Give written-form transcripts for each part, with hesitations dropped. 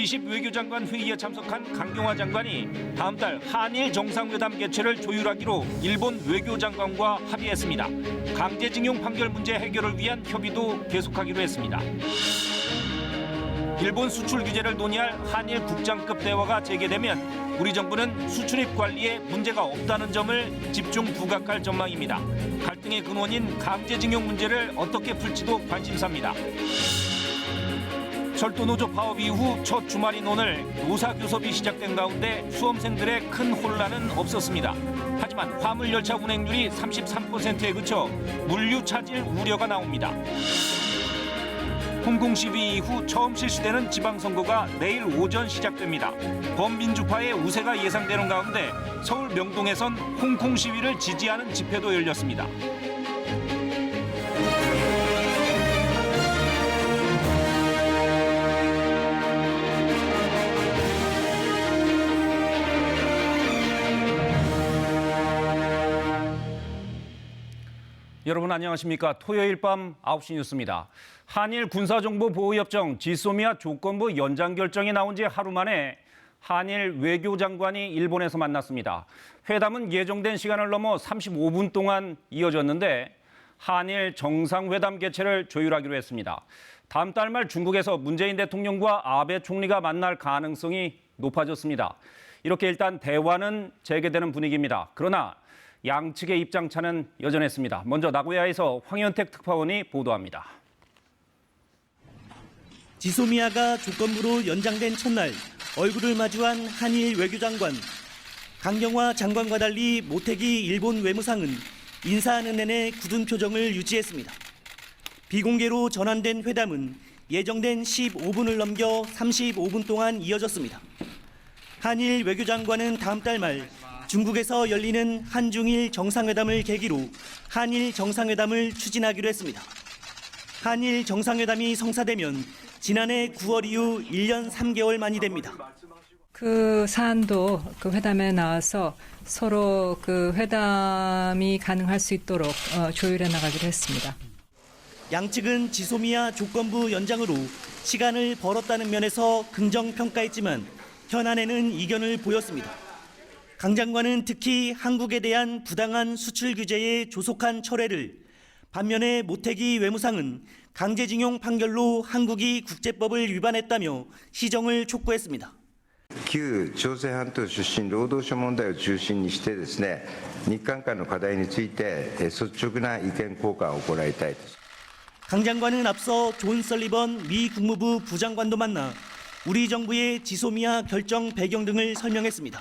G20 외교장관 회의에 참석한 강경화 장관이 다음 달 한일 정상회담 개최를 조율하기로 일본 외교장관과 합의했습니다. 강제징용 판결 문제 해결을 위한 협의도 계속하기로 했습니다. 일본 수출 규제를 논의할 한일 국장급 대화가 재개되면 우리 정부는 수출입 관리에 문제가 없다는 점을 집중 부각할 전망입니다. 갈등의 근원인 강제징용 문제를 어떻게 풀지도 관심사입니다. 철도노조 파업 이후 첫 주말인 오늘 노사교섭이 시작된 가운데 수험생들의 큰 혼란은 없었습니다. 하지만 화물열차 운행률이 33%에 그쳐 물류 차질 우려가 나옵니다. 홍콩 시위 이후 처음 실시되는 지방선거가 내일 오전 시작됩니다. 범민주파의 우세가 예상되는 가운데 서울 명동에선 홍콩 시위를 지지하는 집회도 열렸습니다. 여러분 안녕하십니까? 토요일 밤 9시 뉴스입니다. 한일 군사정보보호협정 지소미아 조건부 연장 결정이 나온 지 하루 만에 한일 외교장관이 일본에서 만났습니다. 회담은 예정된 시간을 넘어 35분 동안 이어졌는데 한일 정상회담 개최를 조율하기로 했습니다. 다음 달 말 중국에서 문재인 대통령과 아베 총리가 만날 가능성이 높아졌습니다. 이렇게 일단 대화는 재개되는 분위기입니다. 그러나 양측의 입장차는 여전했습니다. 먼저 나고야에서 황현택 특파원이 보도합니다. 지소미아가 조건부로 연장된 첫날 얼굴을 마주한 한일 외교장관. 강경화 장관과 달리 모태기 일본 외무상은 인사하는 내내 굳은 표정을 유지했습니다. 비공개로 전환된 회담은 예정된 15분을 넘겨 35분 동안 이어졌습니다. 한일 외교장관은 다음 달 말 중국에서 열리는 한중일 정상회담을 계기로 한일 정상회담을 추진하기로 했습니다. 한일 정상회담이 성사되면 지난해 9월 이후 1년 3개월 만이 됩니다. 그 사안도 그 회담에 나와서 서로 그 회담이 가능할 수 있도록 조율해 나가기로 했습니다. 양측은 지소미아 조건부 연장으로 시간을 벌었다는 면에서 긍정 평가했지만 현안에는 이견을 보였습니다. 강 장관은 특히 한국에 대한 부당한 수출 규제의 조속한 철회를, 반면에 모태기 외무상은 강제징용 판결로 한국이 국제법을 위반했다며 시정을 촉구했습니다. 旧朝鮮半島出身労働者問題を中心にしてですね、日韓間の課題について率直な意見交換を行いたいです。 강 장관은 앞서 존 설리번 미 국무부 부장관도 만나 우리 정부의 지소미아 결정 배경 등을 설명했습니다.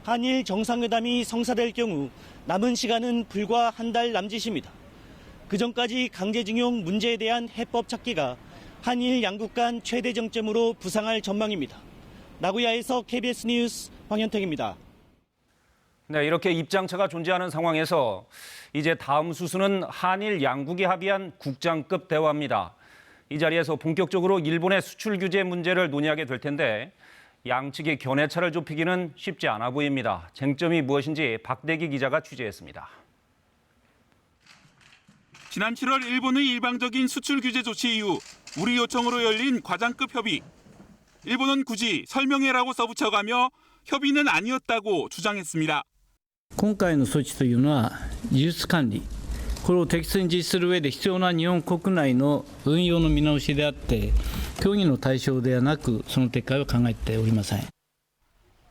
한일 정상회담이 성사될 경우 남은 시간은 불과 한 달 남짓입니다. 그전까지 강제징용 문제에 대한 해법 찾기가 한일 양국 간 최대 정점으로 부상할 전망입니다. 나고야에서 KBS 뉴스 황현택입니다. 네, 이렇게 입장차가 존재하는 상황에서 이제 다음 수순은 한일 양국이 합의한 국장급 대화입니다. 이 자리에서 본격적으로 일본의 수출 규제 문제를 논의하게 될 텐데 양측의 견해차를 좁히기는 쉽지 않아 보입니다. 쟁점이 무엇인지 박대기 기자가 취재했습니다. 지난 7월 일본의 일방적인 수출 규제 조치 이후 우리 요청으로 열린 과장급 협의. 일본은 굳이 설명회라고 써붙여가며 협의는 아니었다고 주장했습니다. 今回の措置というのは技術管理、これを適切に実施する上で必要な日本国内の運用の見直しであって、協議の対象ではなくその撤回は考えておりません。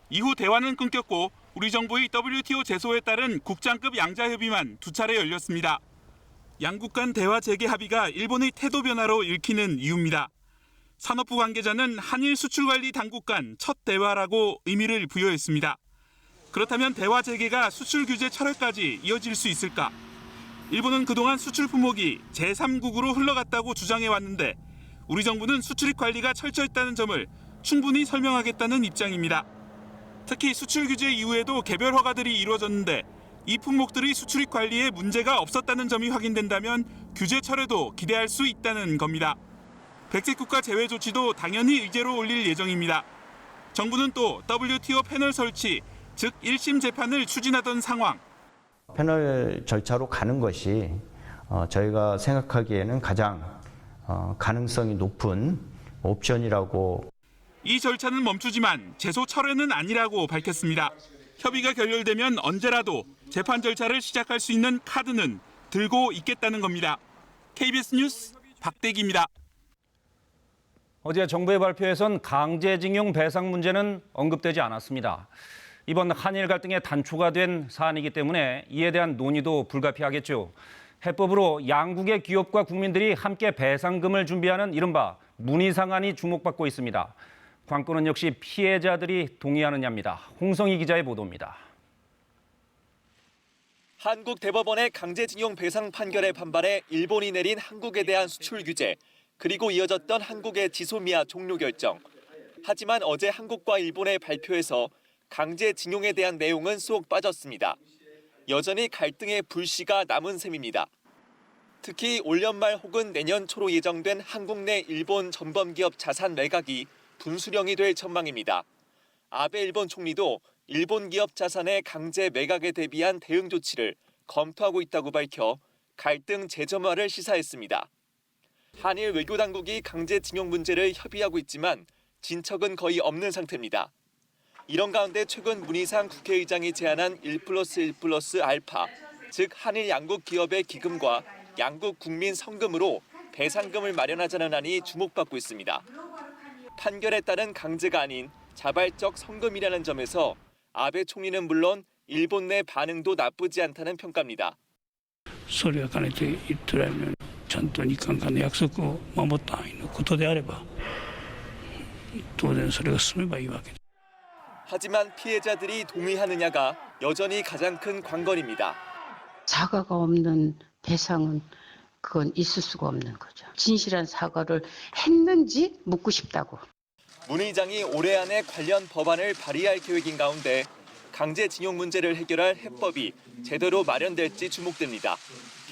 이후 대화는 끊겼고 우리 정부의 WTO 제소에 따른 국장급 양자 협의만 두 차례 열렸습니다. 양국 간 대화 재개 합의가 일본의 태도 변화로 읽히는 이유입니다. 산업부 관계자는 한일 수출관리 당국 간 첫 대화라고 의미를 부여했습니다. 그렇다면 대화 재개가 수출 규제 철회까지 이어질 수 있을까? 일본은 그동안 수출 품목이 제3국으로 흘러갔다고 주장해왔는데 우리 정부는 수출입 관리가 철저했다는 점을 충분히 설명하겠다는 입장입니다. 특히 수출 규제 이후에도 개별 허가들이 이루어졌는데 이 품목들의 수출입 관리에 문제가 없었다는 점이 확인된다면 규제 철회도 기대할 수 있다는 겁니다. 백색 국가 제외 조치도 당연히 의제로 올릴 예정입니다. 정부는 또 WTO 패널 설치, 즉 1심 재판을 추진하던 상황. 패널 절차로 가는 것이 저희가 생각하기에는 가장 가능성이 높은 옵션이라고. 이 절차는 멈추지만 제소 철회는 아니라고 밝혔습니다. 협의가 결렬되면 언제라도 재판 절차를 시작할 수 있는 카드는 들고 있겠다는 겁니다. KBS 뉴스 박대기입니다. 어제 정부의 발표에선 강제징용 배상 문제는 언급되지 않았습니다. 이번 한일 갈등의 단초가 된 사안이기 때문에 이에 대한 논의도 불가피하겠죠. 해법으로 양국의 기업과 국민들이 함께 배상금을 준비하는 이른바 문의상안이 주목받고 있습니다. 관건은 역시 피해자들이 동의하느냐입니다. 홍성희 기자의 보도입니다. 한국 대법원의 강제징용 배상 판결에 반발해 일본이 내린 한국에 대한 수출 규제, 그리고 이어졌던 한국의 지소미아 종료 결정. 하지만 어제 한국과 일본의 발표에서 강제징용에 대한 내용은 쏙 빠졌습니다. 여전히 갈등의 불씨가 남은 셈입니다. 특히 올 연말 혹은 내년 초로 예정된 한국 내 일본 전범기업 자산 매각이 분수령이 될 전망입니다. 아베 일본 총리도 일본 기업 자산의 강제 매각에 대비한 대응 조치를 검토하고 있다고 밝혀 갈등 재점화를 시사했습니다. 한일 외교당국이 강제징용 문제를 협의하고 있지만 진척은 거의 없는 상태입니다. 이런 가운데 최근 문희상 국회의장이 제안한 1+1+알파, 즉 한일 양국 기업의 기금과 양국 국민 성금으로 배상금을 마련하자는 안이 주목받고 있습니다. 판결에 따른 강제가 아닌 자발적 성금이라는 점에서 아베 총리는 물론 일본 내 반응도 나쁘지 않다는 평가입니다. それは兼ねて言ってられるようにちゃんと日韓間の約束を守った範囲のことであれば当然それが進めばいいわけです。 하지만 피해자들이 동의하느냐가 여전히 가장 큰 관건입니다. 사과가 없는 배상은 그건 있을 수가 없는 거죠. 진실한 사과를 했는지 묻고 싶다고. 문 의장이 올해 안에 관련 법안을 발의할 계획인 가운데 강제징용 문제를 해결할 해법이 제대로 마련될지 주목됩니다.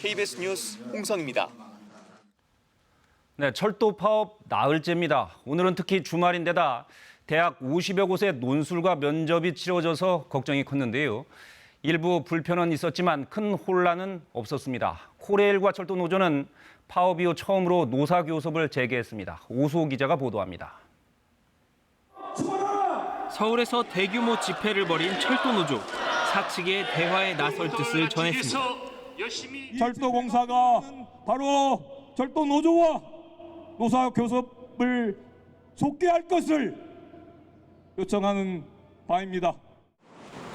KBS 뉴스 홍성입니다. 네, 철도 파업 나흘째입니다. 오늘은 특히 주말인데다 대학 50여 곳의 논술과 면접이 치러져서 걱정이 컸는데요. 일부 불편은 있었지만 큰 혼란은 없었습니다. 코레일과 철도 노조는 파업 이후 처음으로 노사 교섭을 재개했습니다. 오수호 기자가 보도합니다. 서울에서 대규모 집회를 벌인 철도노조, 사측의 대화에 나설 뜻을 전했습니다. 철도공사가 바로 철도노조와 노사교섭을 속개할 것을 요청하는 바입니다.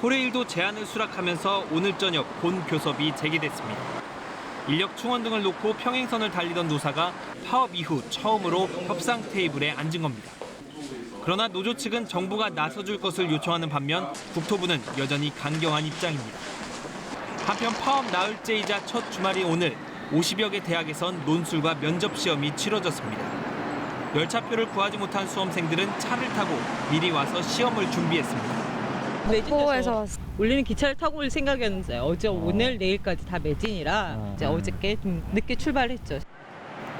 코레일도 제안을 수락하면서 오늘 저녁 본 교섭이 재개됐습니다. 인력 충원 등을 놓고 평행선을 달리던 노사가 파업 이후 처음으로 협상 테이블에 앉은 겁니다. 그러나 노조 측은 정부가 나서줄 것을 요청하는 반면 국토부는 여전히 강경한 입장입니다. 한편 파업 나흘째이자 첫 주말인 오늘 50여 개 대학에선 논술과 면접 시험이 치러졌습니다. 열차표를 구하지 못한 수험생들은 차를 타고 미리 와서 시험을 준비했습니다. 매진돼서 원래는 기차를 타고 올 생각이었는데 어제 오늘 내일까지 다 매진이라 이제 어저께 좀 늦게 출발했죠.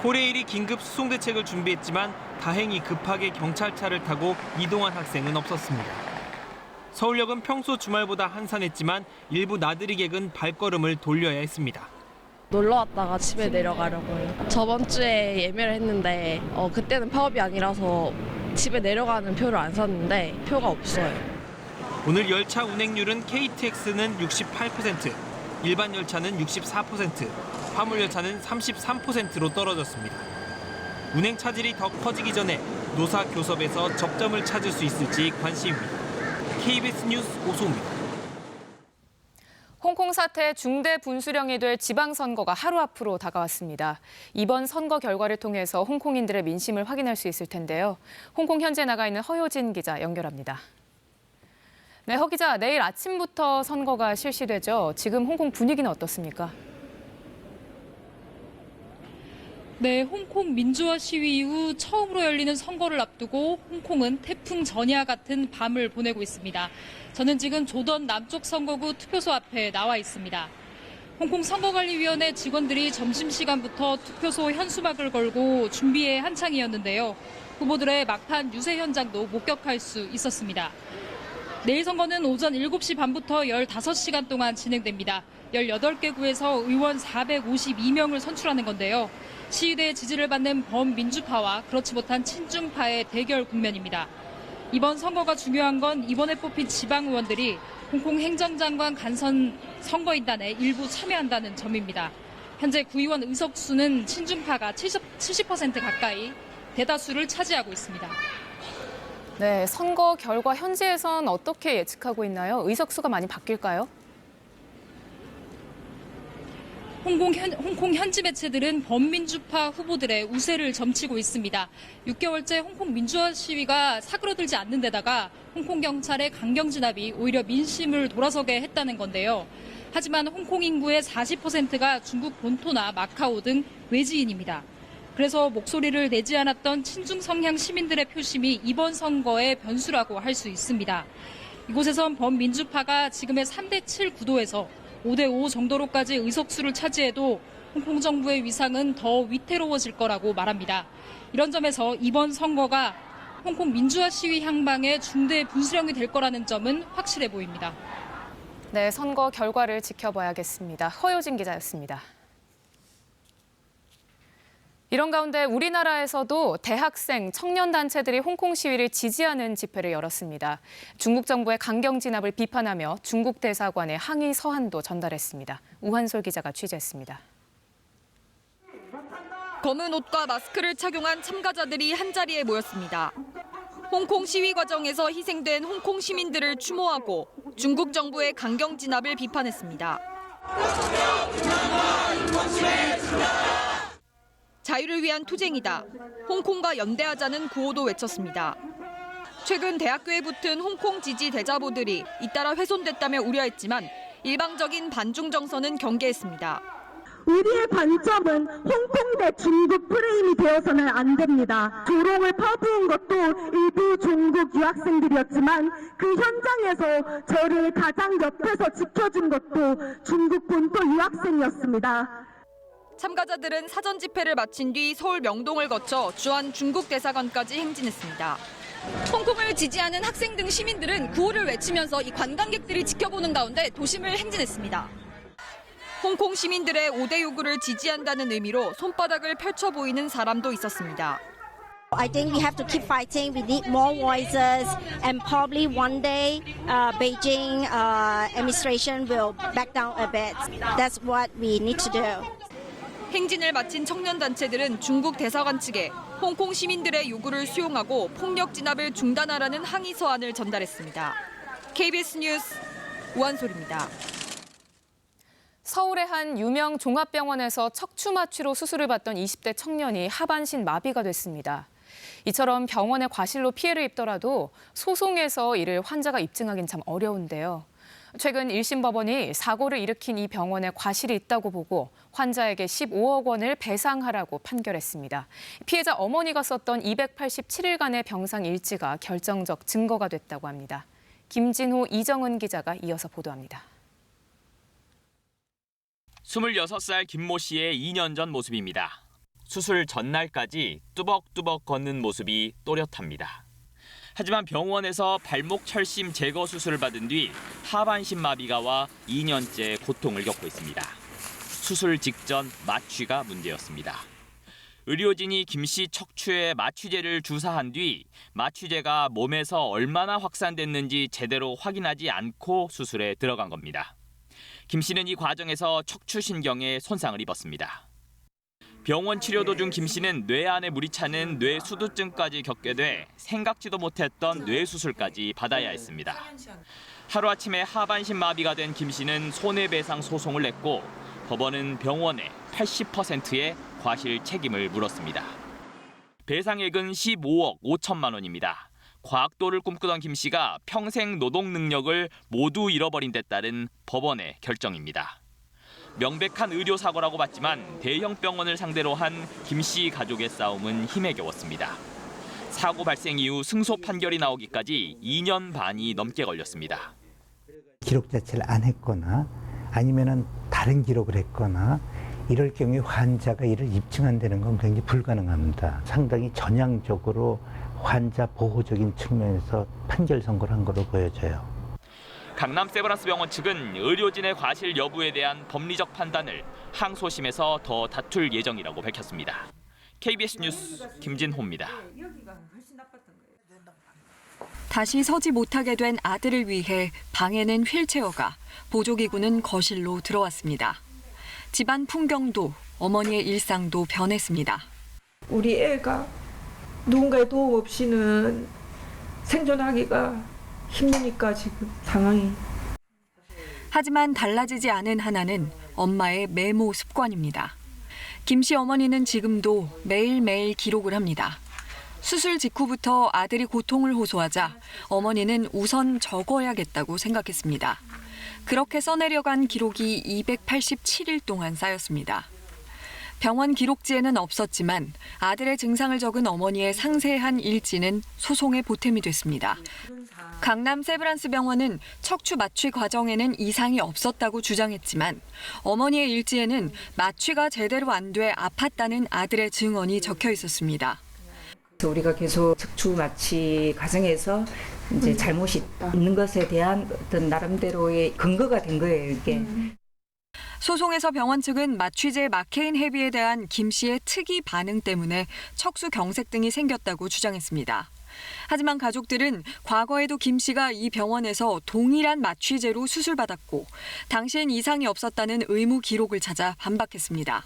코레일이 긴급 수송 대책을 준비했지만 다행히 급하게 경찰차를 타고 이동한 학생은 없었습니다. 서울역은 평소 주말보다 한산했지만 일부 나들이객은 발걸음을 돌려야 했습니다. 놀러 왔다가 집에 내려가려고요. 저번 주에 예매를 했는데 그때는 파업이 아니라서 집에 내려가는 표를 안 샀는데 표가 없어요. 오늘 열차 운행률은 KTX는 68%, 일반 열차는 64%, 화물열차는 33%로 떨어졌습니다. 운행 차질이 더 커지기 전에 노사 교섭에서 접점을 찾을 수 있을지 관심입니다. KBS 뉴스 오수호입니다. 홍콩 사태 중대 분수령이 될 지방선거가 하루 앞으로 다가왔습니다. 이번 선거 결과를 통해서 홍콩인들의 민심을 확인할 수 있을 텐데요. 홍콩 현지에 나가 있는 허효진 기자 연결합니다. 네, 허 기자, 내일 아침부터 선거가 실시되죠. 지금 홍콩 분위기는 어떻습니까? 네, 홍콩 민주화 시위 이후 처음으로 열리는 선거를 앞두고 홍콩은 태풍 전야 같은 밤을 보내고 있습니다. 저는 지금 조던 남쪽 선거구 투표소 앞에 나와 있습니다. 홍콩 선거관리위원회 직원들이 점심시간부터 투표소 현수막을 걸고 준비에 한창이었는데요. 후보들의 막판 유세 현장도 목격할 수 있었습니다. 내일 선거는 오전 7시 반부터 15시간 동안 진행됩니다. 18개 구에서 의원 452명을 선출하는 건데요. 시위대의 지지를 받는 범민주파와 그렇지 못한 친중파의 대결 국면입니다. 이번 선거가 중요한 건 이번에 뽑힌 지방의원들이 홍콩 행정장관 간선 선거인단에 일부 참여한다는 점입니다. 현재 구의원 의석수는 친중파가 70% 가까이 대다수를 차지하고 있습니다. 네, 선거 결과 현지에선 어떻게 예측하고 있나요? 의석수가 많이 바뀔까요? 홍콩 현지 매체들은 범민주파 후보들의 우세를 점치고 있습니다. 6개월째 홍콩 민주화 시위가 사그러들지 않는 데다가 홍콩 경찰의 강경 진압이 오히려 민심을 돌아서게 했다는 건데요. 하지만 홍콩 인구의 40%가 중국 본토나 마카오 등 외지인입니다. 그래서 목소리를 내지 않았던 친중 성향 시민들의 표심이 이번 선거의 변수라고 할 수 있습니다. 이곳에선 범민주파가 지금의 3대7 구도에서 5대5 정도로까지 의석수를 차지해도 홍콩 정부의 위상은 더 위태로워질 거라고 말합니다. 이런 점에서 이번 선거가 홍콩 민주화 시위 향방의 중대 분수령이 될 거라는 점은 확실해 보입니다. 네, 선거 결과를 지켜봐야겠습니다. 허효진 기자였습니다. 이런 가운데 우리나라에서도 대학생, 청년단체들이 홍콩 시위를 지지하는 집회를 열었습니다. 중국 정부의 강경 진압을 비판하며 중국 대사관에 항의 서한도 전달했습니다. 우한솔 기자가 취재했습니다. 검은 옷과 마스크를 착용한 참가자들이 한자리에 모였습니다. 홍콩 시위 과정에서 희생된 홍콩 시민들을 추모하고 중국 정부의 강경 진압을 비판했습니다. 자유를 위한 투쟁이다. 홍콩과 연대하자는 구호도 외쳤습니다. 최근 대학교에 붙은 홍콩 지지 대자보들이 잇따라 훼손됐다며 우려했지만 일방적인 반중 정서는 경계했습니다. 우리의 관점은 홍콩 대 중국 프레임이 되어서는 안 됩니다. 조롱을 퍼부은 것도 일부 중국 유학생들이었지만 그 현장에서 저를 가장 옆에서 지켜준 것도 중국 본토 유학생이었습니다. 참가자들은 사전 집회를 마친 뒤 서울 명동을 거쳐 주한 중국 대사관까지 행진했습니다. 홍콩을 지지하는 학생 등 시민들은 구호를 외치면서 이 관광객들이 지켜보는 가운데 도심을 행진했습니다. 홍콩 시민들의 5대 요구를 지지한다는 의미로 손바닥을 펼쳐 보이는 사람도 있었습니다. I think we have to keep fighting. We need more voices, and probably one day, Beijing administration will back down a bit. That's what we need to do. 행진을 마친 청년단체들은 중국 대사관 측에 홍콩 시민들의 요구를 수용하고 폭력 진압을 중단하라는 항의 서한을 전달했습니다. KBS 뉴스 우한솔입니다. 서울의 한 유명 종합병원에서 척추 마취로 수술을 받던 20대 청년이 하반신 마비가 됐습니다. 이처럼 병원의 과실로 피해를 입더라도 소송에서 이를 환자가 입증하긴 참 어려운데요. 최근 1심 법원이 사고를 일으킨 이 병원에 과실이 있다고 보고 환자에게 15억 원을 배상하라고 판결했습니다. 피해자 어머니가 썼던 287일간의 병상 일지가 결정적 증거가 됐다고 합니다. 김진호, 이정은 기자가 이어서 보도합니다. 26살 김모 씨의 2년 전 모습입니다. 수술 전날까지 뚜벅뚜벅 걷는 모습이 또렷합니다. 하지만 병원에서 발목 철심 제거 수술을 받은 뒤 하반신 마비가 와 2년째 고통을 겪고 있습니다. 수술 직전 마취가 문제였습니다. 의료진이 김 씨 척추에 마취제를 주사한 뒤 마취제가 몸에서 얼마나 확산됐는지 제대로 확인하지 않고 수술에 들어간 겁니다. 김 씨는 이 과정에서 척추신경에 손상을 입었습니다. 병원 치료 도중 김 씨는 뇌 안에 물이 차는 뇌수두증까지 겪게 돼 생각지도 못했던 뇌수술까지 받아야 했습니다. 하루아침에 하반신 마비가 된 김 씨는 손해배상 소송을 냈고 법원은 병원에 80%의 과실 책임을 물었습니다. 배상액은 15억 5천만 원입니다. 과학도를 꿈꾸던 김 씨가 평생 노동 능력을 모두 잃어버린 데 따른 법원의 결정입니다. 명백한 의료사고라고 봤지만 대형 병원을 상대로 한 김 씨 가족의 싸움은 힘에 겨웠습니다. 사고 발생 이후 승소 판결이 나오기까지 2년 반이 넘게 걸렸습니다. 기록 자체를 안 했거나 아니면은 다른 기록을 했거나 이럴 경우에 환자가 이를 입증한다는 건 굉장히 불가능합니다. 상당히 전향적으로 환자 보호적인 측면에서 판결 선고를 한 것으로 보여져요. 강남 세브란스 병원 측은 의료진의 과실 여부에 대한 법리적 판단을 항소심에서 더 다툴 예정이라고 밝혔습니다. KBS 뉴스 김진호입니다. 다시 서지 못하게 된 아들을 위해 방에는 휠체어가, 보조기구는 거실로 들어왔습니다. 집안 풍경도 어머니의 일상도 변했습니다. 우리 애가 누군가의 도움 없이는 생존하기가 힘드니까 지금 상황이. 하지만 달라지지 않은 하나는 엄마의 메모 습관입니다. 김 씨 어머니는 지금도 매일매일 기록을 합니다. 수술 직후부터 아들이 고통을 호소하자 어머니는 우선 적어야겠다고 생각했습니다. 그렇게 써내려간 기록이 287일 동안 쌓였습니다. 병원 기록지에는 없었지만 아들의 증상을 적은 어머니의 상세한 일지는 소송의 보탬이 됐습니다. 강남 세브란스 병원은 척추 마취 과정에는 이상이 없었다고 주장했지만 어머니의 일지에는 마취가 제대로 안 돼 아팠다는 아들의 증언이 적혀 있었습니다. 우리가 계속 척추 마취 과정에서 이제 잘못이 있는 것에 대한 어떤 나름대로의 근거가 된 거예요, 이게. 소송에서 병원 측은 마취제 마케인 헤비에 대한 김 씨의 특이 반응 때문에 척수 경색 등이 생겼다고 주장했습니다. 하지만 가족들은 과거에도 김 씨가 이 병원에서 동일한 마취제로 수술받았고 당시엔 이상이 없었다는 의무 기록을 찾아 반박했습니다.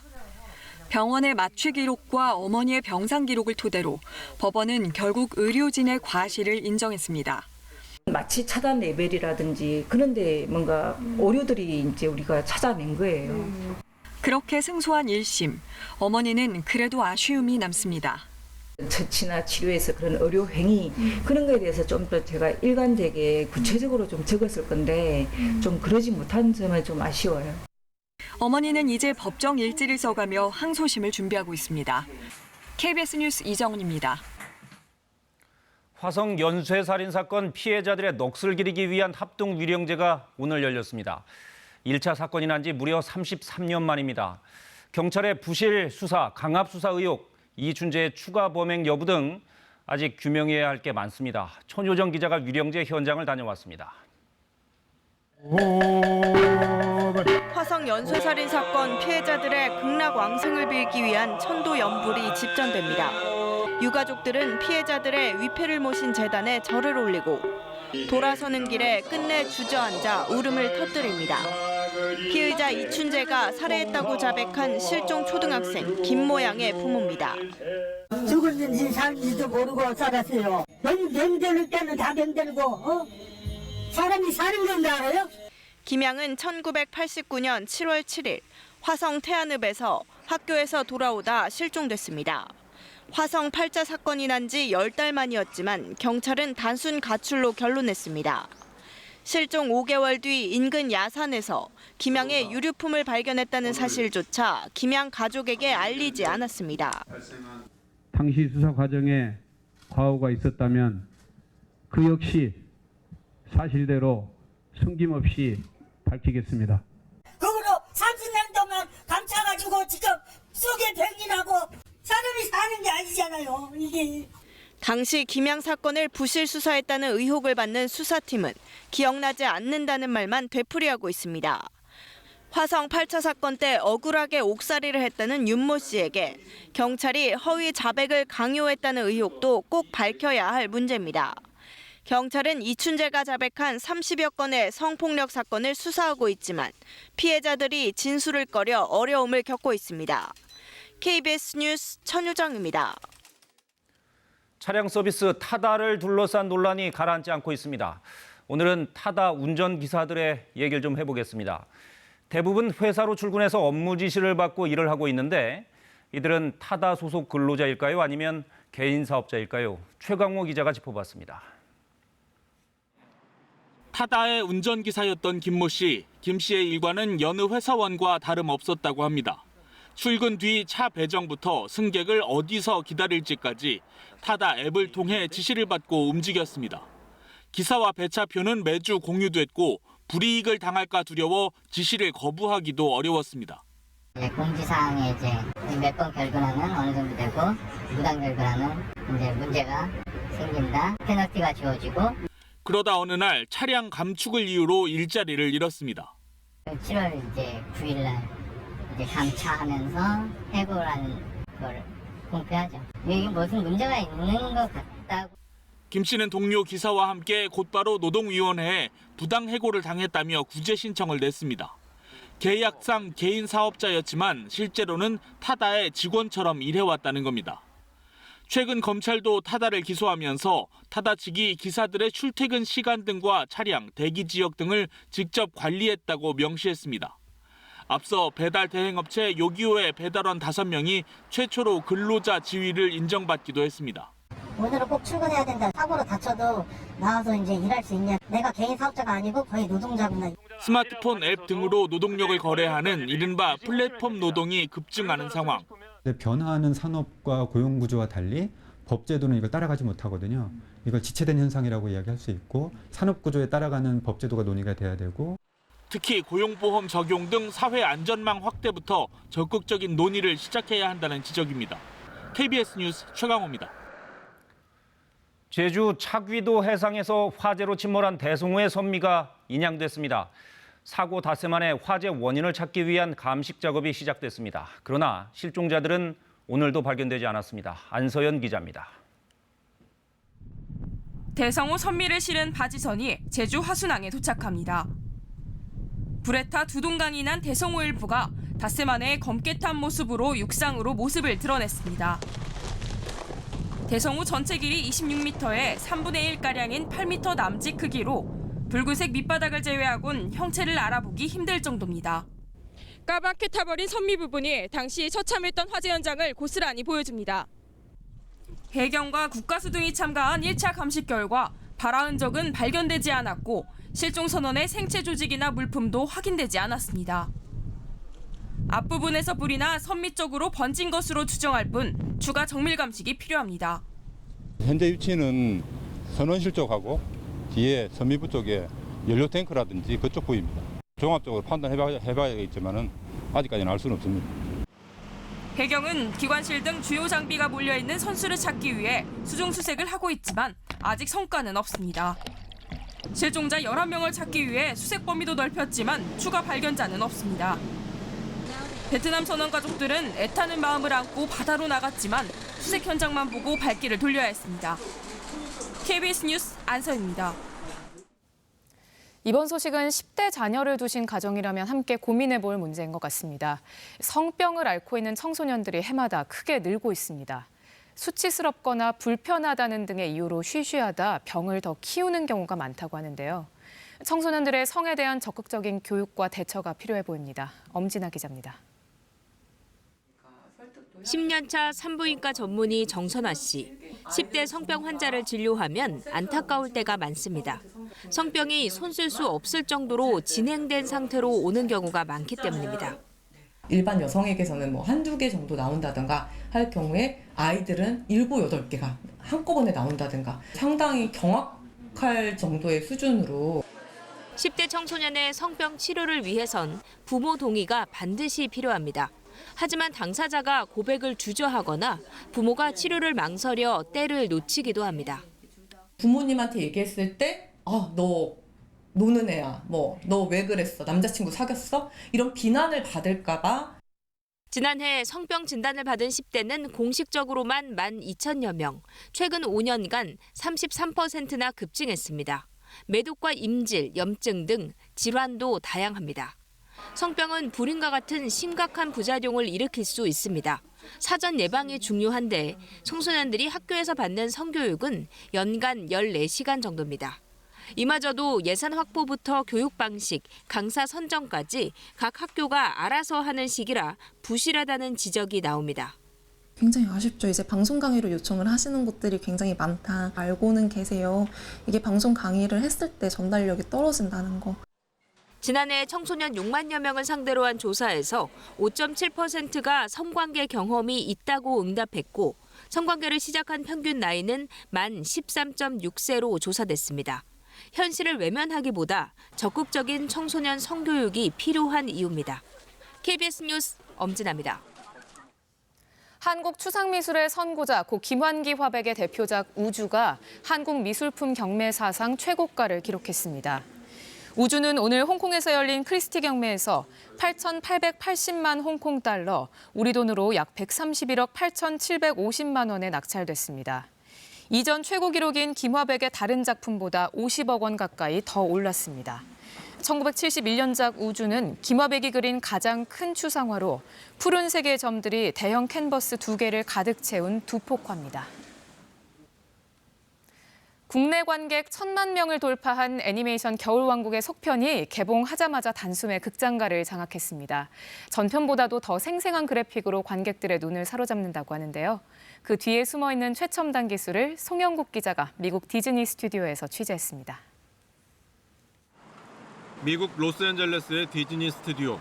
병원의 마취 기록과 어머니의 병상 기록을 토대로 법원은 결국 의료진의 과실을 인정했습니다. 마취 차단 레벨이라든지 그런데 뭔가 오류들이 이제 우리가 찾아낸 거예요. 그렇게 승소한 1심, 어머니는 그래도 아쉬움이 남습니다. 처치나 치료에서 그런 의료 행위 그런 거에 대해서 좀 더 제가 일관되게 구체적으로 좀 적었을 건데 좀 그러지 못한 점은 좀 아쉬워요. 어머니는 이제 법정 일지를 써가며 항소심을 준비하고 있습니다. KBS 뉴스 이정은입니다. 화성 연쇄살인 사건 피해자들의 넋을 기리기 위한 합동 위령제가 오늘 열렸습니다. 1차 사건이 난 지 무려 33년 만입니다. 경찰의 부실 수사, 강압 수사 의혹, 이춘재의 추가 범행 여부 등 아직 규명해야 할 게 많습니다. 천효정 기자가 위령제 현장을 다녀왔습니다. 화성 연쇄살인 사건 피해자들의 극락 왕승을 빌기 위한 천도 연불이 집전됩니다. 유가족들은 피해자들의 위패를 모신 재단에 절을 올리고 돌아서는 길에 끝내 주저앉아 울음을 터뜨립니다. 피의자 이춘재가 살해했다고 자백한 실종 초등학생 김모양의 부모입니다. 죽었는지 살는지도 모르고 살았어요. 병들 때는 다 병들고 사람이 사는 건 알아요? 김양은 1989년 7월 7일 화성 태안읍에서 학교에서 돌아오다 실종됐습니다. 화성 8자 사건이 난 지 10달 만이었지만 경찰은 단순 가출로 결론냈습니다. 실종 5개월 뒤 인근 야산에서 김양의 유류품을 발견했다는 사실조차 김양 가족에게 알리지 않았습니다. 당시 수사 과정에 과오가 있었다면 그 역시 사실대로 숨김없이 밝히겠습니다. 그거로 30년 동안 감싸가지고 지금 속에 병이 나고 사람이 사는 게 아니잖아요, 이게. 당시 김양 사건을 부실 수사했다는 의혹을 받는 수사팀은 기억나지 않는다는 말만 되풀이하고 있습니다. 화성 8차 사건 때 억울하게 옥살이를 했다는 윤모 씨에게 경찰이 허위 자백을 강요했다는 의혹도 꼭 밝혀야 할 문제입니다. 경찰은 이춘재가 자백한 30여 건의 성폭력 사건을 수사하고 있지만 피해자들이 진술을 꺼려 어려움을 겪고 있습니다. KBS 뉴스 천유정입니다. 차량 서비스 타다를 둘러싼 논란이 가라앉지 않고 있습니다. 오늘은 타다 운전기사들의 얘기를 좀 해보겠습니다. 대부분 회사로 출근해서 업무 지시를 받고 일을 하고 있는데 이들은 타다 소속 근로자일까요? 아니면 개인 사업자일까요? 최강호 기자가 짚어봤습니다. 타다의 운전기사였던 김모 씨, 김 씨의 일과는 여느 회사원과 다름없었다고 합니다. 출근 뒤 차 배정부터 승객을 어디서 기다릴지까지 타다 앱을 통해 지시를 받고 움직였습니다. 기사와 배차표는 매주 공유됐고 불이익을 당할까 두려워 지시를 거부하기도 어려웠습니다. 공지사항에 이제 몇 번 결근하면 어느 정도 되고 무단 결근하면 이제 문제가 생긴다, 페널티가 지어지고. 그러다 어느 날 차량 감축을 이유로 일자리를 잃었습니다. 7월 이제 9일날 이제 감차하면서 해고라는 걸 공표하죠. 이게 무슨 문제가 있는 것 같다고. 김 씨는 동료 기사와 함께 곧바로 노동위원회에 부당 해고를 당했다며 구제 신청을 냈습니다. 계약상 개인 사업자였지만 실제로는 타다의 직원처럼 일해왔다는 겁니다. 최근 검찰도 타다를 기소하면서 타다 측이 기사들의 출퇴근 시간 등과 차량, 대기 지역 등을 직접 관리했다고 명시했습니다. 앞서 배달 대행업체 요기요의 배달원 5명이 최초로 근로자 지위를 인정받기도 했습니다. 오늘은 꼭 출근해야 된다. 사고로 다쳐도 나와서 이제 일할 수 있냐. 내가 개인 사업자가 아니고 거의 노동자구나. 스마트폰 앱 등으로 노동력을 거래하는 이른바 플랫폼 노동이 급증하는 상황. 변화하는 산업과 고용 구조와 달리 법제도는 이걸 따라가지 못하거든요. 이걸 지체된 현상이라고 이야기할 수 있고 산업 구조에 따라가는 법제도가 논의가 돼야 되고 특히 고용보험 적용 등 사회 안전망 확대부터 적극적인 논의를 시작해야 한다는 지적입니다. KBS 뉴스 최강호입니다. 제주 착위도 해상에서 화재로 침몰한 대성호의 선미가 인양됐습니다. 사고 닷새 만에 화재 원인을 찾기 위한 감식 작업이 시작됐습니다. 그러나 실종자들은 오늘도 발견되지 않았습니다. 안서연 기자입니다. 대성호 선미를 실은 바지선이 제주 화순항에 도착합니다. 불에 타 두 동강이 난 대성호 일부가 닷새 만에 검게 탄 모습으로 육상으로 모습을 드러냈습니다. 대성호 전체 길이 26m에 3분의 1가량인 8m 남짓 크기로 붉은색 밑바닥을 제외하곤 형체를 알아보기 힘들 정도입니다. 까맣게 타버린 선미 부분이 당시 처참했던 화재 현장을 고스란히 보여줍니다. 해경과 국가수 등이 참가한 1차 감식 결과 발화 흔적은 발견되지 않았고 실종 선원의 생체 조직이나 물품도 확인되지 않았습니다. 앞부분에서 불이 나 선미 쪽으로 번진 것으로 추정할 뿐 추가 정밀 감식이 필요합니다. 현재 위치는 선원실 쪽하고 뒤에 선미부 쪽에 연료 탱크라든지 그쪽 부위입니다. 종합적으로 판단해봐야겠지만은 아직까지는 알 수는 없습니다. 해경은 기관실 등 주요 장비가 몰려있는 선수를 찾기 위해 수중 수색을 하고 있지만 아직 성과는 없습니다. 실종자 11명을 찾기 위해 수색 범위도 넓혔지만 추가 발견자는 없습니다. 베트남 선원 가족들은 애타는 마음을 안고 바다로 나갔지만 수색 현장만 보고 발길을 돌려야 했습니다. KBS 뉴스 안서입니다. 이번 소식은 10대 자녀를 두신 가정이라면 함께 고민해볼 문제인 것 같습니다. 성병을 앓고 있는 청소년들이 해마다 크게 늘고 있습니다. 수치스럽거나 불편하다는 등의 이유로 쉬쉬하다 병을 더 키우는 경우가 많다고 하는데요. 청소년들의 성에 대한 적극적인 교육과 대처가 필요해 보입니다. 엄진아 기자입니다. 10년차 산부인과 전문의 정선아 씨. 10대 성병 환자를 진료하면 안타까울 때가 많습니다. 성병이 손쓸 수 없을 정도로 진행된 상태로 오는 경우가 많기 때문입니다. 일반 여성에게서는 한두 개 정도 나온다든가 할 경우에 아이들은 7, 8개가 한꺼번에 나온다든가 상당히 경악할 정도의 수준으로 10대 청소년의 성병 치료를 위해선 부모 동의가 반드시 필요합니다. 하지만 당사자가 고백을 주저하거나 부모가 치료를 망설여 때를 놓치기도 합니다. 부모님한테 얘기했을 때 너 노는 애야, 너 왜 그랬어, 남자친구 사귀었어? 이런 비난을 받을까 봐. 지난해 성병 진단을 받은 10대는 공식적으로만 12,000여 명, 최근 5년간 33%나 급증했습니다. 매독과 임질, 염증 등 질환도 다양합니다. 성병은 불임과 같은 심각한 부작용을 일으킬 수 있습니다. 사전 예방이 중요한데 청소년들이 학교에서 받는 성교육은 연간 14시간 정도입니다. 이마저도 예산 확보부터 교육 방식, 강사 선정까지 각 학교가 알아서 하는 시기라 부실하다는 지적이 나옵니다. 굉장히 아쉽죠. 이제 방송 강의로 요청을 하시는 곳들이 굉장히 많다. 알고는 계세요. 이게 방송 강의를 했을 때 전달력이 떨어진다는 거. 지난해 청소년 6만여 명을 상대로 한 조사에서 5.7%가 성관계 경험이 있다고 응답했고 성관계를 시작한 평균 나이는 만 13.6세로 조사됐습니다. 현실을 외면하기보다 적극적인 청소년 성교육이 필요한 이유입니다. KBS 뉴스 엄진아입니다. 한국 추상미술의 선구자 고 김환기 화백의 대표작 우주가 한국미술품 경매 사상 최고가를 기록했습니다. 우주는 오늘 홍콩에서 열린 크리스티 경매에서 8,880만 홍콩 달러, 우리 돈으로 약 131억 8,750만 원에 낙찰됐습니다. 이전 최고 기록인 김화백의 다른 작품보다 50억 원 가까이 더 올랐습니다. 1971년작 우주는 김화백이 그린 가장 큰 추상화로 푸른색의 점들이 대형 캔버스 2개를 가득 채운 두폭화입니다. 국내 관객 1,000만 명을 돌파한 애니메이션 겨울왕국의 속편이 개봉하자마자 단숨에 극장가를 장악했습니다. 전편보다도 더 생생한 그래픽으로 관객들의 눈을 사로잡는다고 하는데요. 그 뒤에 숨어있는 최첨단 기술을 송영국 기자가 미국 디즈니 스튜디오에서 취재했습니다. 미국 로스앤젤레스의 디즈니 스튜디오.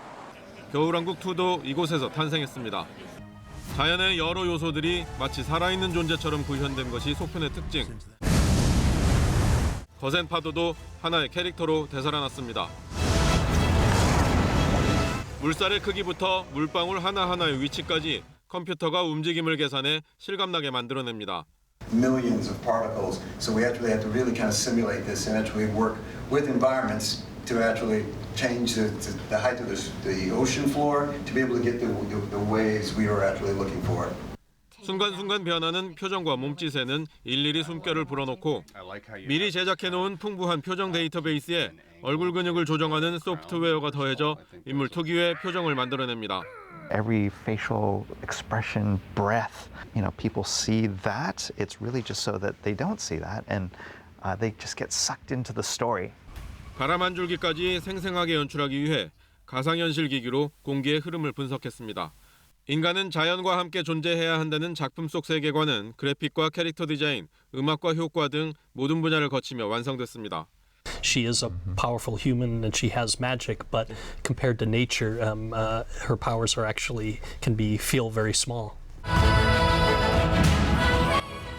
겨울왕국2도 이곳에서 탄생했습니다. 자연의 여러 요소들이 마치 살아있는 존재처럼 구현된 것이 속편의 특징. 거센 파도도 하나의 캐릭터로 되살아났습니다. 물살의 크기부터 물방울 하나하나의 위치까지 컴퓨터가 움직임을 계산해 실감나게 만들어냅니다. Millions of particles, so we actually have to really kind of simulate this and actually work with environments to actually change the height of the ocean floor to be able to get the waves we were actually looking for. 순간순간 변하는 표정과 몸짓에는 일일이 숨결을 불어넣고 미리 제작해놓은 풍부한 표정 데이터베이스에 얼굴 근육을 조정하는 소프트웨어가 더해져 인물 특유의 표정을 만들어냅니다. Every facial expression, breath, people see that. It's really just so that they don't see that and they just get sucked into the story. 바람 한 줄기까지 생생하게 연출하기 위해 가상현실 기기로 공기의 흐름을 분석했습니다. 인간은 자연과 함께 존재해야 한다는 작품 속 세계관은 그래픽과 캐릭터 디자인, 음악과 효과 등 모든 분야를 거치며 완성됐습니다. She is a powerful human and she has magic, but compared to nature, her powers can feel very small.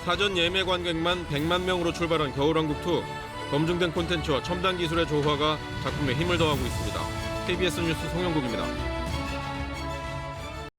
사전 예매 관객만 100만 명으로 출발한 겨울왕국2. 검증된 콘텐츠와 첨단 기술의 조화가 작품에 힘을 더하고 있습니다. KBS 뉴스 송영국입니다.